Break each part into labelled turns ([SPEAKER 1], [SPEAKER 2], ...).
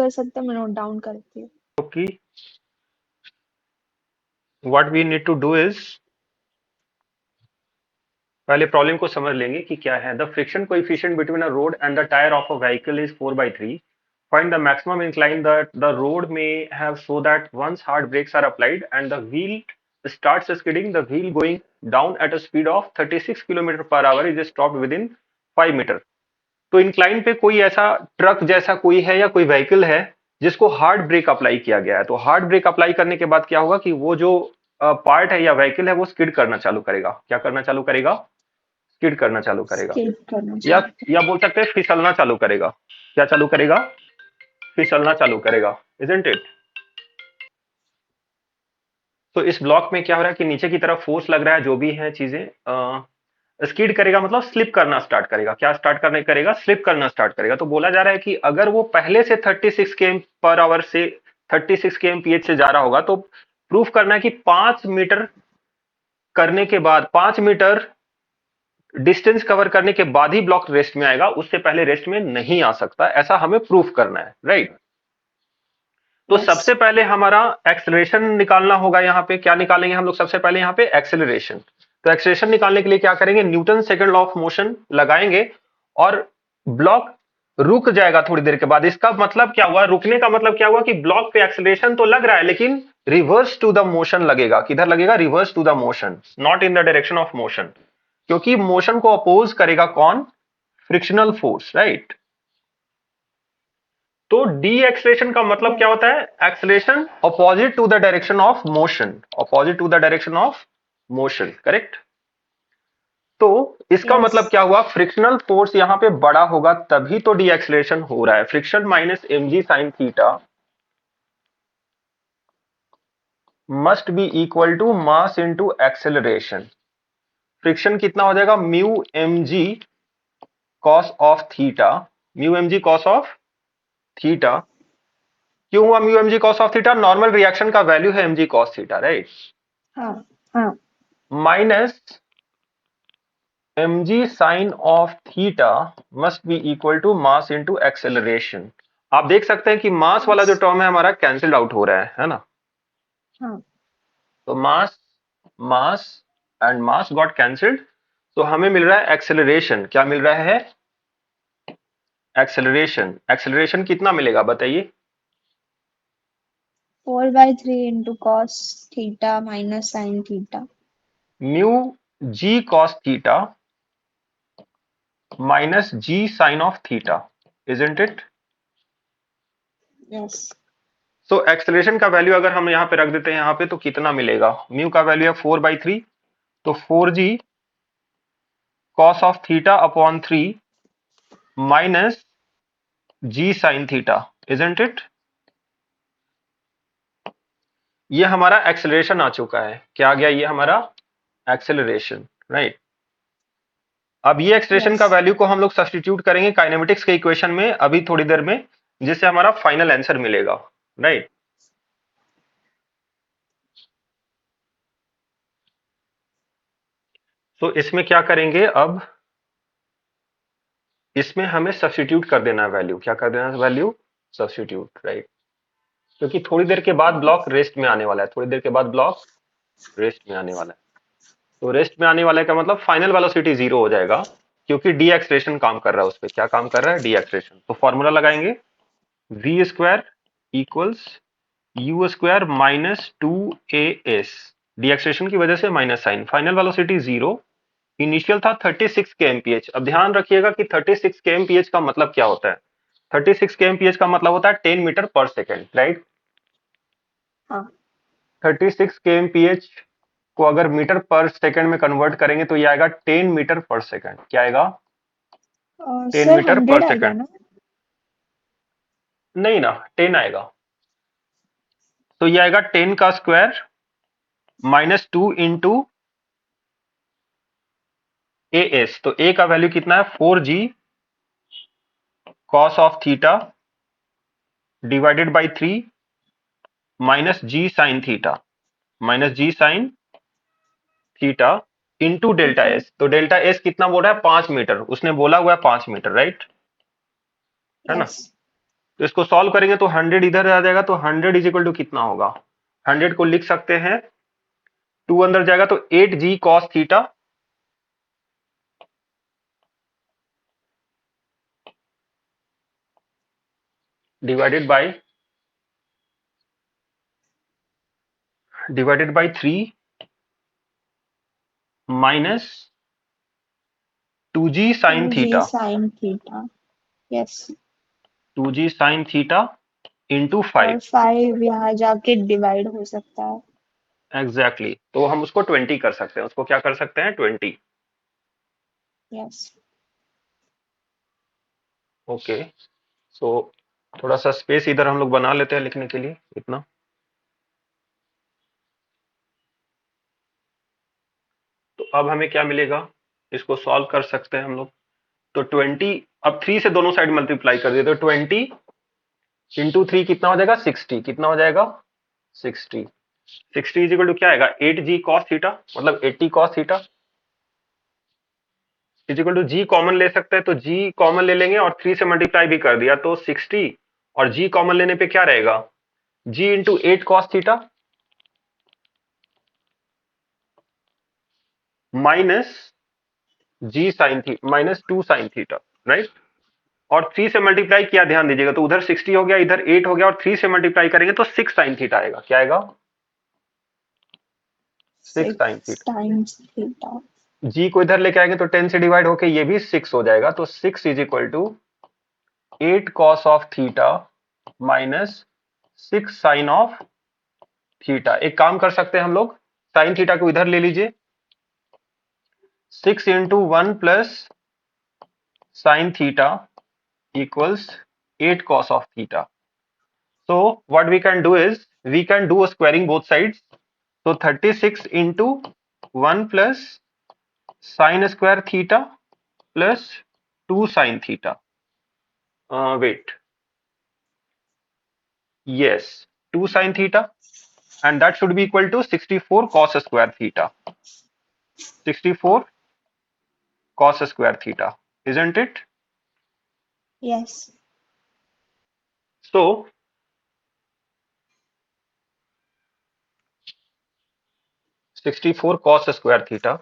[SPEAKER 1] कर सकते हैं, मैं नोट डाउन करती हूँ।
[SPEAKER 2] कि what we need to do is, पहले प्रॉब्लम को समझ लेंगे कि क्या है। The friction coefficient between a road and the tyre of a vehicle is 4/3. Find the maximum incline that the road may have so that once hard brakes are applied and the wheel starts skidding, the wheel going down at a speed of 36 km per hour is stopped within 5 meter. तो incline पे कोई ऐसा truck जैसा कोई है या कोई vehicle है जिसको हार्ड ब्रेक अप्लाई किया गया है, तो हार्ड ब्रेक अप्लाई करने के बाद क्या होगा कि वो जो पार्ट है या व्हीकल है वो स्किड करना चालू करेगा। क्या करना चालू करेगा? स्किड करना चालू करेगा,
[SPEAKER 1] स्केट करना
[SPEAKER 2] या
[SPEAKER 1] चाहते
[SPEAKER 2] या बोल सकते हैं फिसलना चालू करेगा। क्या चालू करेगा? फिसलना चालू करेगा, इजंट इट? तो इस ब्लॉक में क्या हो रहा है कि नीचे की तरफ फोर्स लग रहा है, जो भी है चीजें स्किड करेगा, मतलब स्लिप करना स्टार्ट करेगा। क्या स्टार्ट करने करेगा? स्लिप करना स्टार्ट करेगा। तो बोला जा रहा है कि अगर वो पहले से 36 km पर आवर से 36 kmph से जा रहा होगा तो प्रूफ करना है कि 5 मीटर करने के बाद, 5 मीटर डिस्टेंस कवर करने के बाद ही ब्लॉक रेस्ट में आएगा, उससे पहले रेस्ट में नहीं आ सकता, ऐसा हमें प्रूफ करना है, राइट? तो
[SPEAKER 1] हैं। यस।
[SPEAKER 2] सबसे पहले हमारा एक्सेलरेशन निकालना होगा। यहाँ पे क्या निकालेंगे हम लोग? सबसे पहले यहाँ पे एक्सेलरेशन। तो एक्सेलरेशन निकालने के लिए क्या करेंगे? Newton second law of motion लगाएंगे और ब्लॉक रुक जाएगा थोड़ी देर के बाद। इसका मतलब क्या हुआ? रुकने का मतलब क्या हुआ कि ब्लॉक पे एक्सेलरेशन तो लग रहा है लेकिन रिवर्स टू द मोशन लगेगा। किधर लगेगा? Reverse to the motion, not in the direction of motion, क्योंकि मोशन को अपोज करेगा कौन? Frictional force, right? तो डी एक्सलेशन का मतलब क्या
[SPEAKER 1] यस।
[SPEAKER 2] होता है? Acceleration opposite to the direction of motion, opposite to the direction of motion, correct? तो इसका
[SPEAKER 1] यस।
[SPEAKER 2] मतलब क्या हुआ? फ्रिक्शनल फोर्स यहां पे बड़ा होगा तभी तो डी एक्सलेशन हो रहा है। Friction minus mg sine theta must be equal to mass into acceleration. Friction कितना हो जाएगा? Mu mg cos of theta, mu mg cos of theta. क्यों हुआ mu mg cos of theta? Normal reaction का value है mg cos theta, right?
[SPEAKER 1] हाँ। हाँ।
[SPEAKER 2] Minus mg sine of theta must be equal to mass into acceleration. आप देख सकते हैं कि मास वाला
[SPEAKER 1] यस।
[SPEAKER 2] जो टर्म है हमारा कैंसिल्ड आउट हो रहा है ना?
[SPEAKER 1] हाँ।
[SPEAKER 2] तो mass, mass and mass got cancelled, तो हमें मिल रहा है एक्सेलरेशन। क्या मिल रहा है? एक्सेलरेशन। एक्सेलरेशन कितना मिलेगा बताइए?
[SPEAKER 1] 4/3 into cos theta minus sine theta.
[SPEAKER 2] Mu g cos theta minus g sine of theta, isn't it?
[SPEAKER 1] Yes.
[SPEAKER 2] So acceleration का वैल्यू अगर हम यहाँ पे रख देते हैं यहाँ पे, तो कितना मिलेगा? म्यू का वैल्यू है 4/3, तो 4g cos of theta upon 3 minus g sine theta, isn't it? ये हमारा एक्सेलरेशन आ चुका है। क्या आ गया? ये हमारा एक्सेलरेशन, राइट? अब ये एक्सेलरेशन
[SPEAKER 1] यस।
[SPEAKER 2] का वैल्यू को हम लोग सब्स्टिट्यूट करेंगे काइनेमेटिक्स के इक्वेशन में अभी थोड़ी देर में, जिससे हमारा फाइनल आंसर मिलेगा, राइट? तो इसमें क्या करेंगे अब? इसमें हमें सब्स्टिट्यूट कर देना है वैल्यू। क्या कर देना है? Value substitute, right? क्योंकि थोड़ी देर के बाद ब्लॉक रेस्ट में आने वाला है, थोड़ी देर के बाद ब्लॉक रेस्ट में आने वाला है। तो रेस्ट में आने वाले का मतलब फाइनल वेलोसिटी 0 हो जाएगा, क्योंकि डी एक्सलेशन काम कर रहा है उस पर। क्या काम कर रहा है? Deceleration. तो फॉर्मूला लगाएंगे v square equals u square minus 2as, deceleration की वजह से minus sign, final velocity 0, initial था 36 kmph। अब ध्यान रखिएगा कि 36 kmph का मतलब क्या होता है? 36 kmph का मतलब होता है 10 मीटर पर सेकेंड, राइट?
[SPEAKER 1] हाँ।
[SPEAKER 2] 36 kmph को अगर मीटर पर सेकंड में कन्वर्ट करेंगे तो ये आएगा 10 मीटर पर सेकंड। क्या आएगा? 10
[SPEAKER 1] सर
[SPEAKER 2] मीटर पर
[SPEAKER 1] 100 आएगा
[SPEAKER 2] सेकंड।
[SPEAKER 1] ना?
[SPEAKER 2] नहीं ना, 10 आएगा। तो ये आएगा 10 का square minus 2 into a s. तो ए का वैल्यू कितना है? 4g cos of theta divided by 3 minus g sine theta, minus g sine theta into delta
[SPEAKER 1] theta.
[SPEAKER 2] S. तो डेल्टा एस कितना बोल रहा है? 5 मीटर, उसने बोला हुआ है 5 मीटर, राइट? है ना?
[SPEAKER 1] यस।
[SPEAKER 2] तो इसको सॉल्व करेंगे तो 100 इधर आ जाएगा, तो 100 इज इक्वल टू कितना होगा? 100 को लिख सकते हैं, 2 अंदर जाएगा तो 8g cos theta divided by 3 minus 2g sin
[SPEAKER 1] 2g
[SPEAKER 2] theta,
[SPEAKER 1] sin theta. Yes.
[SPEAKER 2] 2g sin theta into
[SPEAKER 1] और
[SPEAKER 2] 5।
[SPEAKER 1] 5 यहाँ जाके डिवाइड हो सकता है.
[SPEAKER 2] एग्जैक्टली, तो हम उसको 20 कर सकते हैं, उसको क्या कर सकते हैं? 20।
[SPEAKER 1] Yes.
[SPEAKER 2] ओके, सो थोड़ा सा स्पेस इधर हम लोग बना लेते हैं लिखने के लिए, इतना। तो अब हमें क्या मिलेगा? इसको सॉल्व कर सकते हैं हम लोग। तो 20, अब 3 से दोनों साइड मल्टीप्लाई कर दिए तो 20 इंटू 3 कितना हो जाएगा? 60। कितना हो जाएगा? 60। 60 इज इक्वल टू क्या आएगा? 8g cos थीटा, मतलब 80 cos theta is equal to g common ले सकते हैं, तो जी कॉमन ले लेंगे और 3 से मल्टीप्लाई भी कर दिया तो 60, और जी कॉमन लेने पे क्या रहेगा? जी into 8 cos theta minus g sign थी माइनस 2 साइन थीटा, राइट। और 3 से मल्टीप्लाई किया, ध्यान दीजिएगा, तो उधर 60 हो गया, इधर 8 हो गया, और 3 से मल्टीप्लाई करेंगे तो 6 साइन थीटा आएगा। क्या आएगा? 6 साइन
[SPEAKER 1] 6
[SPEAKER 2] थीटा।
[SPEAKER 1] times theta.
[SPEAKER 2] जी को इधर लेके आएंगे तो 10 से डिवाइड होके ये भी 6 हो जाएगा, तो 6 is equal to 8 cos of theta minus 6 sine of theta. एक काम कर सकते हैं हम लोग, साइन थीटा को इधर ले लीजिए, 6 into 1 plus sine theta equals 8 cos of theta. So what we can do is we can do a squaring both sides. So 36 into 1 plus sin square theta plus 2 sin theta. Wait, yes, 2 sin theta, and that should be equal to 64 cos square theta. 64 cos square theta, isn't it?
[SPEAKER 1] Yes.
[SPEAKER 2] So 64 cos square theta.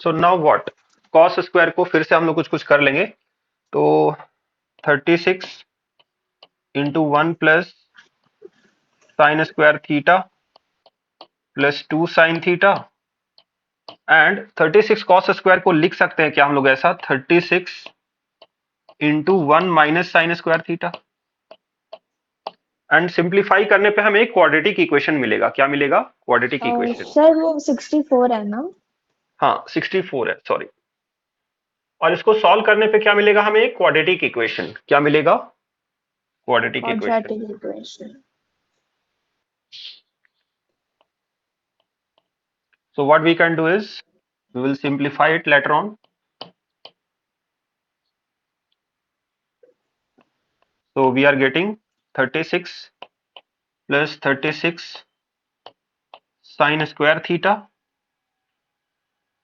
[SPEAKER 2] So now what? Cos square को फिर से हम लोग कुछ कुछ कर लेंगे, तो 36 into 1 plus sine square theta plus 2 sine theta, and 36 cos square को लिख सकते हैं क्या हम लोग ऐसा? 36 into 1 minus sine square theta, and simplify करने पे हमें एक क्वाड्रेटिक इक्वेशन मिलेगा। क्या मिलेगा? Quadratic equation.
[SPEAKER 1] सर वो 64 है ना?
[SPEAKER 2] हाँ, 64 है, सॉरी। और इसको सॉल्व करने पे क्या मिलेगा हमें? एक क्वाड्रेटिक इक्वेशन। क्या मिलेगा? Quadratic equation.
[SPEAKER 1] Quadratic equation.
[SPEAKER 2] So what we can do is we will simplify it later on. So we are getting 36 plus 36 sin square theta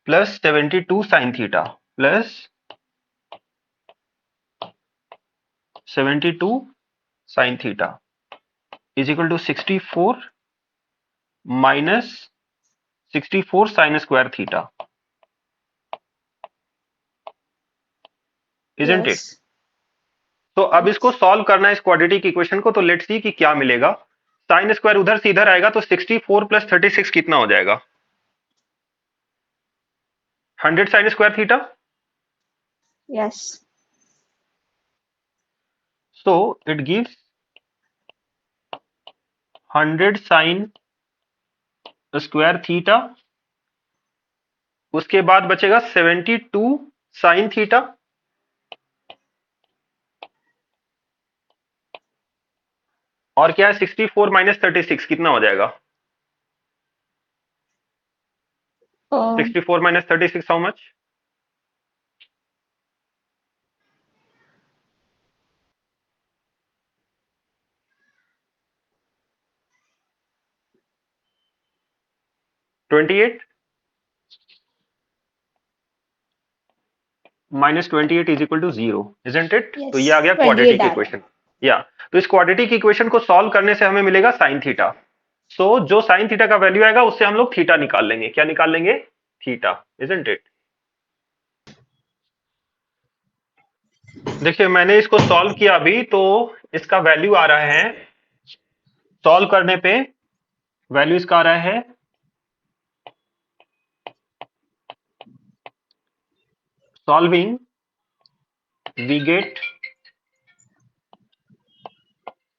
[SPEAKER 2] plus 72 sin theta plus 72 sin theta is equal to 64 minus 64 sin square theta, isn't it?
[SPEAKER 1] Yes.
[SPEAKER 2] तो अब इसको
[SPEAKER 1] Yes.
[SPEAKER 2] Solve करना है इस quadratic equation को, तो let's see कि क्या मिलेगा। साइन स्क्वायर उधर से इधर आएगा तो 64 प्लस 36 कितना हो जाएगा? 100 sine square theta.
[SPEAKER 1] Yes.
[SPEAKER 2] So it gives 100 sin square theta, उसके बाद बचेगा 72 साइन थीटा, और क्या है? 64 माइनस 36 कितना हो जाएगा?
[SPEAKER 1] Uh,
[SPEAKER 2] 64 minus 36 how much? 28 -28 is equal to 0, isn't it? तो ये आ गया
[SPEAKER 1] 28
[SPEAKER 2] क्वाड्रेटिक
[SPEAKER 1] आ रहा है।
[SPEAKER 2] इक्वेशन। या तो इस क्वाड्रेटिक इक्वेशन को सॉल्व करने से हमें मिलेगा साइन थीटा। सो जो साइन थीटा का वैल्यू आएगा उससे हम लोग थीटा निकाल लेंगे। क्या निकाल लेंगे? Theta, isn't it? देखिए मैंने इसको सॉल्व किया अभी, तो इसका वैल्यू आ रहा है, सॉल्व करने पे वैल्यू इसका आ रहा है solving we get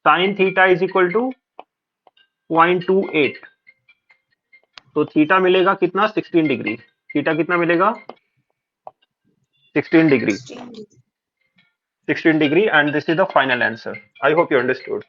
[SPEAKER 2] sine theta is equal to 0.28। तो थीटा मिलेगा कितना? 16 डिग्री। थीटा कितना मिलेगा? 16 degree.
[SPEAKER 1] 16
[SPEAKER 2] 16 degree, and this is the final answer. I hope you understood.